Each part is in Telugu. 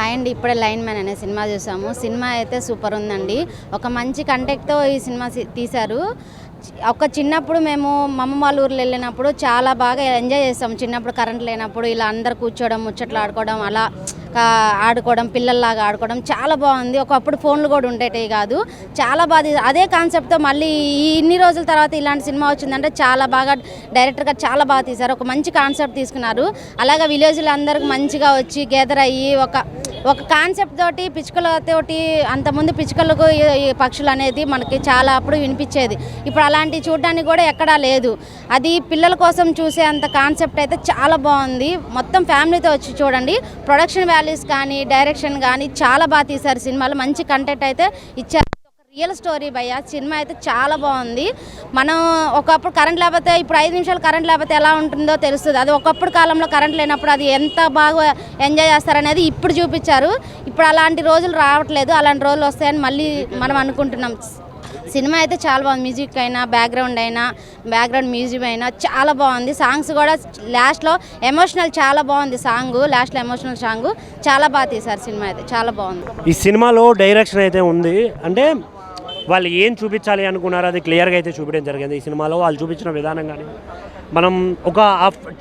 హాయ్ అండి. ఇప్పుడే లైన్ మ్యాన్ అనే సినిమా చూసాము. సినిమా అయితే సూపర్ ఉందండి. ఒక మంచి కంటెంట్తో ఈ సినిమా తీశారు. ఒక చిన్నప్పుడు మేము మా అమ్మమ్మ వాళ్ళ ఊర్లో వెళ్ళినప్పుడు చాలా బాగా ఎంజాయ్ చేస్తాం. చిన్నప్పుడు కరెంట్ లేనప్పుడు ఇలా అందరు కూర్చోవడం, ముచ్చట్లు ఆడుకోవడం, అలా ఆడుకోవడం, పిల్లల్లాగా ఆడుకోవడం చాలా బాగుంది. ఒకప్పుడు ఫోన్లు కూడా ఉండేటివి కాదు. చాలా బాగా అదే కాన్సెప్ట్తో మళ్ళీ ఇన్ని రోజుల తర్వాత ఇలాంటి సినిమా వచ్చిందంటే చాలా బాగా డైరెక్టర్ గారు చాలా బాగా తీశారు. ఒక మంచి కాన్సెప్ట్ తీసుకున్నారు. అలాగే విలేజ్లో అందరికి మంచిగా వచ్చి గెదర్ అయ్యి ఒక కాన్సెప్ట్ తోటి పిచ్చుకలతోటి అంతకుముందు పిచ్చుకలకు ఈ పక్షులు అనేది మనకి చాలా అప్పుడు వినిపించేది. ఇప్పుడు అలాంటివి చూడడానికి కూడా ఎక్కడా లేదు. అది పిల్లల కోసం చూసే అంత కాన్సెప్ట్ అయితే చాలా బాగుంది. మొత్తం ఫ్యామిలీతో వచ్చి చూడండి. ప్రొడక్షన్ వాల్యూస్ కానీ డైరెక్షన్ కానీ చాలా బాగా తీశారు. సినిమాలో మంచి కంటెంట్ అయితే ఇచ్చారు. రియల్ స్టోరీ భయ్య. సినిమా అయితే చాలా బాగుంది. మనం ఒకప్పుడు కరెంట్ లేకపోతే ఇప్పుడు 5 నిమిషాలు కరెంట్ లేకపోతే ఎలా ఉంటుందో తెలుస్తుంది. అది ఒకప్పుడు కాలంలో కరెంట్ లేనప్పుడు అది ఎంత బాగా ఎంజాయ్ చేస్తారనేది ఇప్పుడు చూపించారు. ఇప్పుడు అలాంటి రోజులు రావట్లేదు. అలాంటి రోజులు వస్తాయని మళ్ళీ మనం అనుకుంటున్నాం. సినిమా అయితే చాలా బాగుంది. మ్యూజిక్ అయినా బ్యాక్గ్రౌండ్ మ్యూజిక్ అయినా చాలా బాగుంది. సాంగ్స్ కూడా లాస్ట్లో ఎమోషనల్ చాలా బాగుంది. లాస్ట్లో ఎమోషనల్ సాంగ్ చాలా బాగా తీశారు. సినిమా అయితే చాలా బాగుంది. ఈ సినిమాలో డైరెక్షన్ అయితే ఉంది. అంటే వాళ్ళు ఏం చూపించాలి అనుకున్నారో అది క్లియర్గా అయితే చూపించడం జరిగింది. ఈ సినిమాలో వాళ్ళు చూపించిన విధానం కానీ మనం ఒక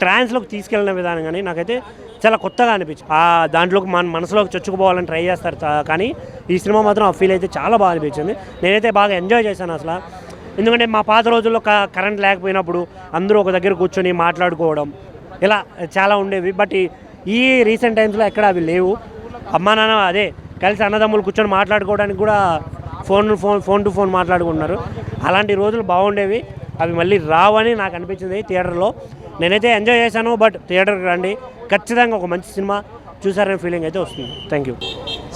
ట్రాన్స్లోకి తీసుకెళ్ళిన విధానం కానీ నాకైతే చాలా కొత్తగా అనిపించింది. దాంట్లోకి మన మనసులోకి చొచ్చుకుపోవాలని ట్రై చేస్తారు. కానీ ఈ సినిమా మాత్రం ఆ ఫీల్ అయితే చాలా బాగా అనిపించింది. నేనైతే బాగా ఎంజాయ్ చేశాను అసలు. ఎందుకంటే మా పాత రోజుల్లో కరెంట్ లేకపోయినప్పుడు అందరూ ఒక దగ్గర కూర్చొని మాట్లాడుకోవడం ఇలా చాలా ఉండేవి. బట్ ఈ రీసెంట్ టైమ్స్లో ఎక్కడ అవి లేవు. అమ్మా నాన్న అదే కలిసి అన్నదమ్ములు కూర్చొని మాట్లాడుకోవడానికి కూడా ఫోన్ టు ఫోన్ మాట్లాడుకుంటున్నారు. అలాంటి రోజులు బాగుండేవి. అవి మళ్ళీ రావని నాకు అనిపించింది థియేటర్లో. నేనైతే ఎంజాయ్ చేశాను. బట్ థియేటర్కి రండి, ఖచ్చితంగా ఒక మంచి సినిమా చూసారనే ఫీలింగ్ అయితే వస్తుంది. Thank you.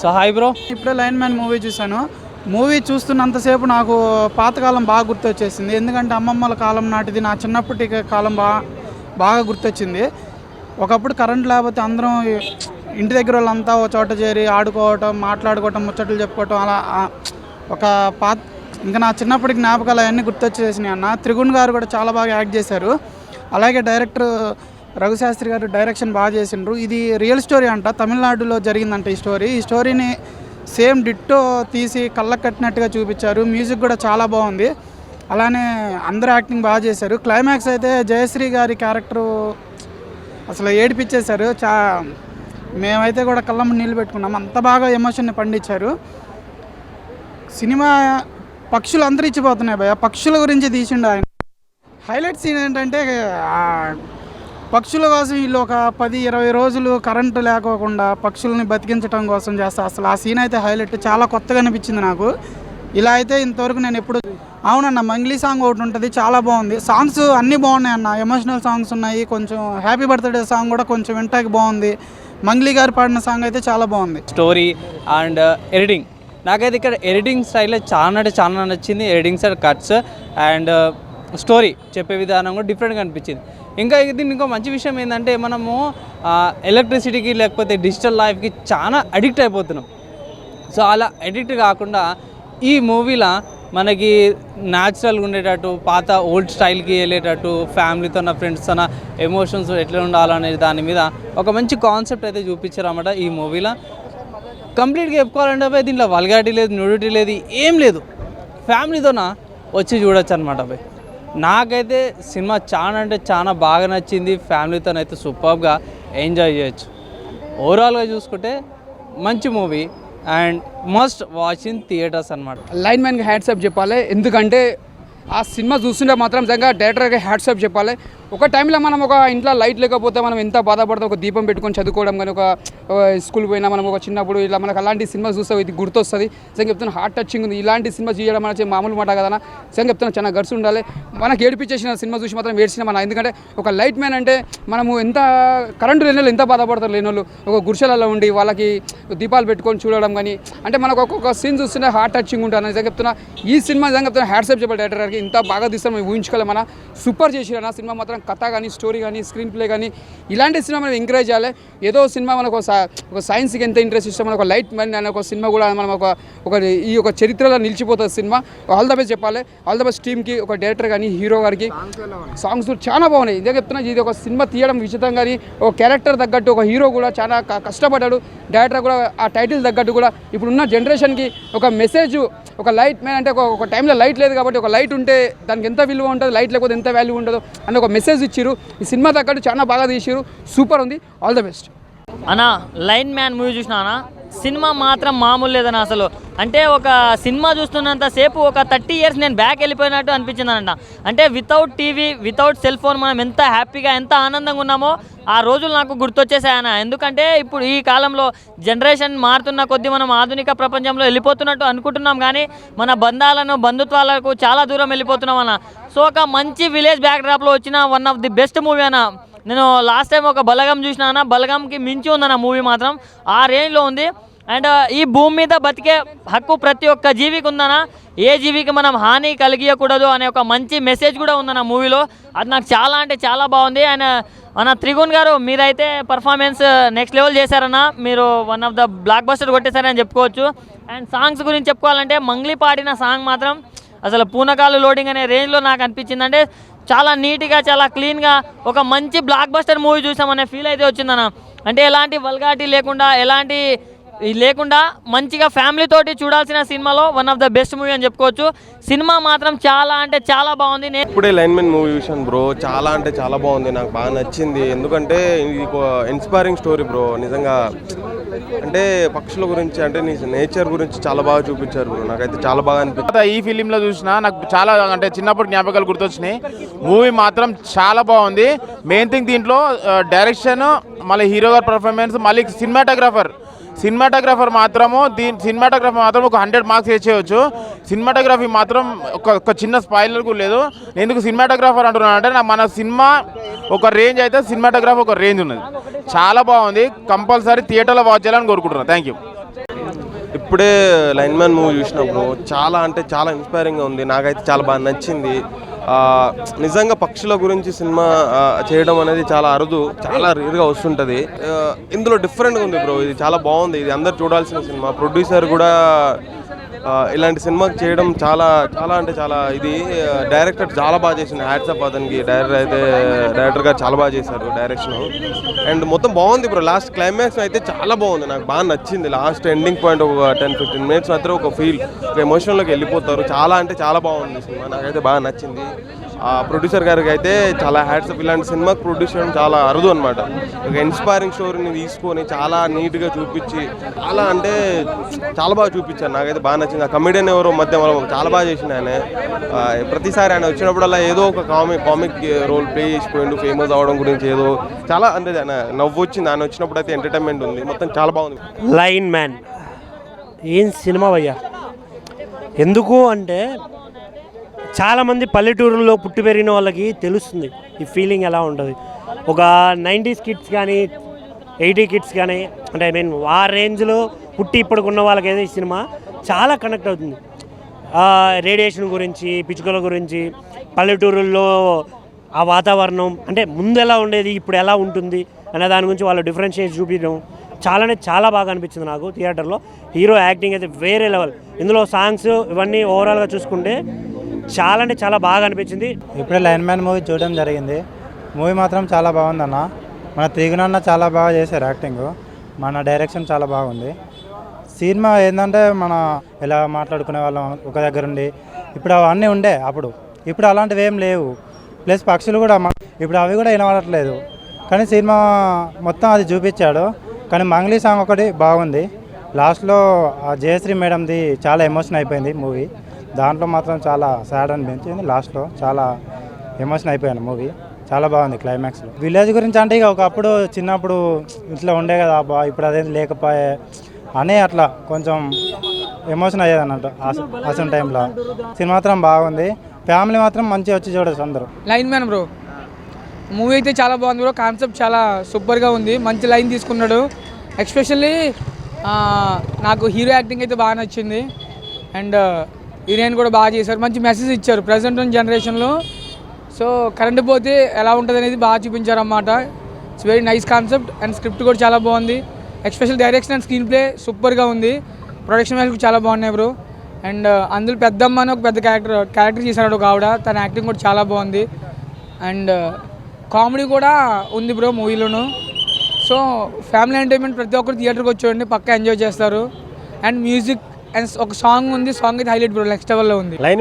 So hi bro. ఇప్పుడే లైన్ మ్యాన్ మూవీ చూశాను. మూవీ చూస్తున్నంతసేపు నాకు పాతకాలం బాగా గుర్తొచ్చేసింది. ఎందుకంటే అమ్మమ్మల కాలం నాటిది నా చిన్నప్పటి కాలం బాగా గుర్తొచ్చింది. ఒకప్పుడు కరెంట్ లేకపోతే అందరం ఇంటి దగ్గర వాళ్ళంతా ఒక చోట చేరి ఆడుకోవటం, మాట్లాడుకోవటం, ముచ్చట్లు చెప్పుకోవటం, అలా ఒక ఇంకా నా చిన్నప్పటి జ్ఞాపకాలు అవన్నీ గుర్తొచ్చేసినాయి అన్న. త్రిగుణ్ గారు కూడా చాలా బాగా యాక్ట్ చేశారు. అలాగే డైరెక్టర్ రఘుశాస్త్రి గారు డైరెక్షన్ బాగా చేసిండ్రు. ఇది రియల్ స్టోరీ అంట, తమిళనాడులో జరిగిందంట ఈ స్టోరీని సేమ్ డిట్టో తీసి కళ్ళకు కట్టినట్టుగా చూపించారు. మ్యూజిక్ కూడా చాలా బాగుంది. అలానే అందరూ యాక్టింగ్ బాగా చేశారు. క్లైమాక్స్ అయితే జయశ్రీ గారి క్యారెక్టరు అసలు ఏడిపించేశారు. మేమైతే కూడా కళ్ళమ్మ నీళ్ళు పెట్టుకున్నాం. అంత బాగా ఎమోషన్ని పండించారు. సినిమా పక్షులు అంతరించిపోతున్నాయి భయ. పక్షుల గురించి తీసిండు ఆయన. హైలైట్ సీన్ ఏంటంటే పక్షుల కోసం వీళ్ళు ఒక 10-20 రోజులు కరెంటు లేకోకుండా పక్షుల్ని బతికించడం కోసం చేస్తా. అసలు ఆ సీన్ అయితే హైలైట్, చాలా కొత్తగా అనిపించింది నాకు. ఇలా అయితే ఇంతవరకు నేను ఎప్పుడు. అవునన్న, మంగ్లీ సాంగ్ ఒకటి ఉంటుంది, చాలా బాగుంది. సాంగ్స్ అన్నీ బాగున్నాయి అన్న. ఎమోషనల్ సాంగ్స్ ఉన్నాయి. కొంచెం హ్యాపీ బర్త్డే సాంగ్ కూడా కొంచెం వింటాకి బాగుంది. మంగ్లీ గారు పాడిన సాంగ్ అయితే చాలా బాగుంది. స్టోరీ అండ్ ఎడిటింగ్, నాకైతే ఇక్కడ ఎడిటింగ్ స్టైల్ చాలా నచ్చింది. Editing style, cuts and story చెప్పే విధానం కూడా డిఫరెంట్గా అనిపించింది. ఇంకా దీనికి ఇంకో మంచి విషయం ఏంటంటే మనము ఎలక్ట్రిసిటీకి లేకపోతే డిజిటల్ లైఫ్కి చాలా అడిక్ట్ అయిపోతున్నాం. సో అలా అడిక్ట్ కాకుండా ఈ మూవీలో మనకి న్యాచురల్గా ఉండేటట్టు, పాత ఓల్డ్ స్టైల్కి వెళ్ళేటట్టు, ఫ్యామిలీతో ఫ్రెండ్స్తో ఎమోషన్స్ ఎట్లా ఉండాలనే దాని మీద ఒక మంచి కాన్సెప్ట్ అయితే చూపించారు అన్నమాట ఈ మూవీలో. కంప్లీట్గా చెప్పుకోవాలంటే దీంట్లో వల్గారిటీ లేదు, న్యూడిటీ లేదు, ఏం లేదు. ఫ్యామిలీతోన వచ్చి చూడొచ్చు అనమాట భయ్. నాకైతే సినిమా చాలా బాగా నచ్చింది. ఫ్యామిలీతోనైతే సూపర్గా ఎంజాయ్ చేయొచ్చు. ఓవరాల్గా చూసుకుంటే మంచి movie and must watch in theatres అనమాట. లైన్ మ్యాన్కి హ్యాట్సాప్ చెప్పాలి. ఎందుకంటే ఆ సినిమా చూస్తుంటే మాత్రం నిజంగా డైరెక్టర్కి హ్యాట్సాప్ చెప్పాలి. ఒక టైంలో మనం ఒక ఇంట్లో లైట్ లేకపోతే మనం ఎంత బాధపడతాం. ఒక దీపం పెట్టుకొని చదువుకోవడం కానీ, ఒక స్కూల్ పోయినా మనం ఒక చిన్నప్పుడు ఇలా మనకు అలాంటి సినిమా చూస్తే ఇది గుర్తొస్తుంది. నిజంగా చెప్తున్నా హార్ట్ టచింగ్ ఉంది. ఇలాంటి సినిమా చేయడం అనేది మామూలు మాట కదా. నిజంగా చెప్తున్నా చాలా గర్స్ ఉండాలి. మనకు ఏడిపించేసిన సినిమా చూసి మాత్రం ఏడ్చిన మన. ఎందుకంటే ఒక లైట్ మ్యాన్ అంటే మనము ఎంత కరెంటు లేని వాళ్ళు ఎంత బాధపడతారు. లేని వాళ్ళు ఒక గుడిసెలలో ఉండి వాళ్ళకి దీపాలు పెట్టుకొని చూడడం కానీ, అంటే మనకు ఒక్కొక్క సీన్ చూస్తుంటే హార్ట్ టచింగ్ ఉంటుంది. నిజంగా చెప్తున్నా ఈ సినిమా నిజంగా చెప్తున్నా హ్యాట్సాప్ చెప్పాలి డైరెక్టర్ గారికి. ఇంత బాగా తీస్తాం మేము ఊహించుకోవాలి. మన సూపర్ చేసిరన్న సినిమా మాత్రం కథ కానీ స్టోరీ కానీ స్క్రీన్ ప్లే కానీ ఇలాంటి సినిమా మనం ఎంకరేజ్ చేయాలి. ఏదో సినిమా మనకు ఒక సైన్స్కి ఎంత ఇంట్రెస్ట్ ఇష్టం, మనకు లైట్ మ్యాన్ అనే ఒక సినిమా కూడా మనం ఈ ఒక చరిత్రలో నిలిచిపోతుంది సినిమా. ఆల్ ద బెస్ట్ చెప్పాలి. ఆల్ ద బెస్ట్ టీమ్కి, ఒక డైరెక్టర్ కానీ హీరో గారికి. సాంగ్స్ కూడా చాలా బాగున్నాయి. ఇదే చెప్తున్నా, ఇది ఒక సినిమా తీయడం విచితం కానీ ఒక క్యారెక్టర్ తగ్గట్టు ఒక హీరో కూడా చాలా కష్టపడ్డాడు. డైరెక్టర్ కూడా ఆ టైటిల్ తగ్గట్టు కూడా ఇప్పుడున్న జనరేషన్కి ఒక మెసేజ్, ఒక లైట్ మ్యాన్ అంటే ఒక టైంలో లైట్ లేదు కాబట్టి ఒక లైట్ ఉంటే దానికి ఎంత విలువ ఉంటుంది, లైట్ లేకపోతే ఎంత వాల్యూ ఉంటుందో అని ఒక మెసేజ్ ఇచ్చారు. ఈ సినిమా తగ్గట్టు చాలా బాగా తీసారు. సూపర్ ఉంది. ఆల్ ద బెస్ట్ అన్నా. లైన్ మ్యాన్ మూవీ చూసినా అన్న, సినిమా మాత్రం మామూలు లేదన్న. అసలు అంటే ఒక సినిమా చూస్తున్నంతసేపు ఒక 30 years నేను బ్యాక్ వెళ్ళిపోయినట్టు అనిపించిందనంట. అంటే without TV, without cell phone మనం ఎంత హ్యాపీగా, ఎంత ఆనందంగా ఉన్నామో ఆ రోజులు నాకు గుర్తొచ్చేసాయన్న. ఎందుకంటే ఇప్పుడు ఈ కాలంలో జనరేషన్ మారుతున్న కొద్దీ మనం ఆధునిక ప్రపంచంలో వెళ్ళిపోతున్నట్టు అనుకుంటున్నాం, కానీ మన బంధాలను, బంధుత్వాలకు చాలా దూరం వెళ్ళిపోతున్నాం అన్న. సో ఒక మంచి విలేజ్ బ్యాక్ డ్రాప్లో వచ్చిన one of the best movie అన్న. నేను లాస్ట్ టైం ఒక బలగం చూసినా అన్న, బలగంకి మించి ఉందన్న మూవీ మాత్రం. ఆ రేంజ్లో ఉంది. అండ్ ఈ భూమి మీద బతికే హక్కు ప్రతి ఒక్క జీవికి ఉందన్న. ఏ జీవికి మనం హాని కలిగియకూడదు అనే ఒక మంచి మెసేజ్ కూడా ఉందన్న మూవీలో. అది నాకు చాలా అంటే చాలా బాగుంది. ఆయన మన త్రిగుణ్ గారు, మీరైతే పర్ఫార్మెన్స్ నెక్స్ట్ లెవెల్ చేశారన్న. మీరు one of the blockbuster కొట్టేశారని చెప్పుకోవచ్చు. అండ్ సాంగ్స్ గురించి చెప్పుకోవాలంటే మంగ్లీ పాడిన సాంగ్ మాత్రం అసలు పూనకాలు లోడింగ్ అనే రేంజ్లో నాకు అనిపించింది. అంటే చాలా నీట్గా, చాలా క్లీన్గా ఒక మంచి బ్లాక్ బస్టర్ మూవీ చూసామనే ఫీల్ అయితే వచ్చిందన్న. అంటే ఎలాంటి వల్గారిటీ లేకుండా, ఎలాంటి లేకుండా మంచిగా ఫ్యామిలీ తోటి చూడాల్సిన సినిమాలో one of the best movie అని చెప్పుకోవచ్చు. సినిమా మాత్రం చాలా అంటే చాలా బాగుంది. నేను ఇప్పుడే లైన్మెన్ మూవీ చూసాను బ్రో. చాలా అంటే చాలా బాగుంది, నాకు బాగా నచ్చింది. ఎందుకంటే ఇది ఒక ఇన్స్పైరింగ్ స్టోరీ బ్రో. నిజంగా అంటే పక్షుల గురించి, అంటే నేచర్ గురించి చాలా బాగా చూపించారు బ్రో. నాకైతే చాలా బాగా అనిపించింది. ఈ ఫిలింలో చూసినా నాకు చాలా అంటే చిన్నప్పుడు జ్ఞాపకాలు గుర్తొచ్చినాయి. మూవీ మాత్రం చాలా బాగుంది. మెయిన్ థింగ్ దీంట్లో డైరెక్షన్, మళ్ళీ హీరో గారి పర్ఫార్మెన్స్, మళ్ళీ సినిమాటోగ్రఫర్ మాత్రము ఒక 100 మార్క్స్ వేసేయచ్చు. సినిమాటోగ్రఫీ మాత్రం ఒక చిన్న స్పాయిలర్ కూడా లేదు. ఎందుకు సినిమాటోగ్రఫర్ అంటున్నాను అంటే, మన సినిమా ఒక రేంజ్ అయితే సినిమాటోగ్రఫీ ఒక రేంజ్ ఉన్నది. చాలా బాగుంది. కంపల్సరీ థియేటర్లో వాచ్ చేయాలని కోరుకుంటున్నాను. Thank you. ఇప్పుడే లైన్మెన్ మూవీ చూసినప్పుడు చాలా అంటే చాలా ఇన్స్పైరింగ్గా ఉంది. నాకైతే చాలా బాగా నచ్చింది. నిజంగా పక్షుల గురించి సినిమా చేయడం అనేది చాలా అరుదు, చాలా రేర్గా వస్తుంటుంది. ఇందులో డిఫరెంట్గా ఉంది బ్రో. ఇది చాలా బాగుంది. ఇది అందరు చూడాల్సిన సినిమా. ప్రొడ్యూసర్ కూడా ఇలాంటి సినిమా చేయడం చాలా చాలా అంటే చాలా, ఇది డైరెక్టర్ చాలా బాగా చేసింది. హ్యాట్సప్ అతనికి. డైరెక్టర్ గారు చాలా బాగా చేశారు డైరెక్షన్. అండ్ మొత్తం బాగుంది బ్రో. లాస్ట్ క్లైమాక్స్ అయితే చాలా బాగుంది, నాకు బాగా నచ్చింది. లాస్ట్ ఎండింగ్ పాయింట్ ఒక 10-15 minutes మాత్రం ఒక ఫీల్, ఒక ఎమోషన్లోకి వెళ్ళిపోతారు. చాలా అంటే చాలా బాగుంది సినిమా, నాకైతే బాగా నచ్చింది. ప్రొడ్యూసర్ గారికి అయితే చాలా హ్యాట్సప్. ఇలాంటి సినిమాకి ప్రొడ్యూస్ చేయడం చాలా అరుదు అనమాట. ఒక ఇన్స్పైరింగ్ స్టోరీని తీసుకొని చాలా నీట్గా చూపించి, చాలా అంటే చాలా బాగా చూపించారు. నాకైతే బాగా నచ్చింది. ఆ కమెడియన్ ఎవరో మధ్య చాలా బాగా చేసింది ఆయన. ప్రతిసారి ఆయన వచ్చినప్పుడల్లా ఏదో ఒక కామిక్ రోల్ ప్లే చేసిపోయిండు. ఫేమస్ అవడం గురించి ఏదో చాలా అంటే ఆయన నవ్వు వచ్చింది. ఆయన వచ్చినప్పుడు అయితే ఎంటర్టైన్మెంట్ ఉంది. మొత్తం చాలా బాగుంది. లైన్ మ్యాన్ ఏం సినిమా భయ్యా. ఎందుకు అంటే చాలామంది పల్లెటూరులో పుట్టి పెరిగిన వాళ్ళకి తెలుస్తుంది ఈ ఫీలింగ్ ఎలా ఉంటుంది. ఒక 90s కిడ్స్ కానీ 80 కిడ్స్ కానీ, అంటే ఐ మీన్ ఆ రేంజ్లో పుట్టి ఇప్పటికున్న వాళ్ళకైతే ఈ సినిమా చాలా కనెక్ట్ అవుతుంది. రేడియేషన్ గురించి, పిచ్చుకల గురించి, పల్లెటూరుల్లో ఆ వాతావరణం, అంటే ముందు ఎలా ఉండేది ఇప్పుడు ఎలా ఉంటుంది అనే దాని గురించి వాళ్ళు డిఫరెన్షియేట్ చూపించడం చాలా బాగా అనిపించింది నాకు థియేటర్లో. హీరో యాక్టింగ్ అయితే వేరే లెవెల్. ఇందులో సాంగ్స్ ఇవన్నీ ఓవరాల్గా చూసుకుంటే చాలా అంటే చాలా బాగా అనిపించింది. ఇప్పుడే లైన్ మ్యాన్ మూవీ చూడడం జరిగింది. మూవీ మాత్రం చాలా బాగుందన్న. మన త్రిగుణ్ అన్న చాలా బాగా చేశారు యాక్టింగ్. మన డైరెక్షన్ చాలా బాగుంది. సినిమా ఏంటంటే మన ఎలా మాట్లాడుకునే వాళ్ళం ఒక దగ్గర ఉండి, ఇప్పుడు అవన్నీ ఉండే అప్పుడు. ఇప్పుడు అలాంటివి ఏం లేవు. ప్లస్ పక్షులు కూడా ఇప్పుడు అవి కూడా వినబడట్లేదు. కానీ సినిమా మొత్తం అది చూపించాడు. కానీ మంగ్లీ సాంగ్ ఒకటి బాగుంది. లాస్ట్లో జయశ్రీ మేడంది చాలా ఎమోషన్ అయిపోయింది మూవీ. దాంట్లో మాత్రం చాలా సాడ్ అనిపించింది. లాస్ట్లో చాలా ఎమోషన్ అయిపోయాను మూవీ. చాలా బాగుంది క్లైమాక్స్లో. విలేజ్ గురించి అంటే ఇక ఒకప్పుడు చిన్నప్పుడు ఇట్లా ఉండే కదా అబ్బా, ఇప్పుడు అదేం లేకపోయే అని అట్లా కొంచెం ఎమోషన్ అయ్యేది అన్నట్టు అసలు టైంలో. సినిమా మాత్రం బాగుంది. ఫ్యామిలీ మాత్రం మంచిగా వచ్చి చూడొచ్చు అందరూ. లైన్ మ్యాన్ బ్రో మూవీ అయితే చాలా బాగుంది బ్రో. కాన్సెప్ట్ చాలా సూపర్గా ఉంది. మంచి లైన్ తీసుకున్నాడు. ఎస్పెషల్లీ నాకు హీరో యాక్టింగ్ అయితే బాగా నచ్చింది. అండ్ హీరోయిన్ కూడా బాగా చేశారు. మంచి మెసేజ్ ఇచ్చారు. ప్రజెంట్ ఉన్న జనరేషన్లో సో కరెంటు పోతే ఎలా ఉంటుంది అనేది బాగా చూపించారన్నమాట. It's very nice concept and script కూడా చాలా బాగుంది. Special direction and screenplay సూపర్గా ఉంది. ప్రొడక్షన్ వాల్యూ చాలా బాగున్నాయి బ్రో. అండ్ అందులో పెద్దమ్మ అని ఒక పెద్ద క్యారెక్టర్ చేశాడు ఒక ఆవిడ, తన యాక్టింగ్ కూడా చాలా బాగుంది. అండ్ కామెడీ కూడా ఉంది బ్రో మూవీలోను. సో ఫ్యామిలీ ఎంటర్టైన్మెంట్ ప్రతి ఒక్కరు థియేటర్కి వచ్చి చూడండి, పక్కా ఎంజాయ్ చేస్తారు. అండ్ మ్యూజిక్ అండ్ ఒక సాంగ్ ఉంది, సాంగ్ అయితే హైలైట్ బ్రో, నెక్స్ట్ లెవెల్లో ఉంది.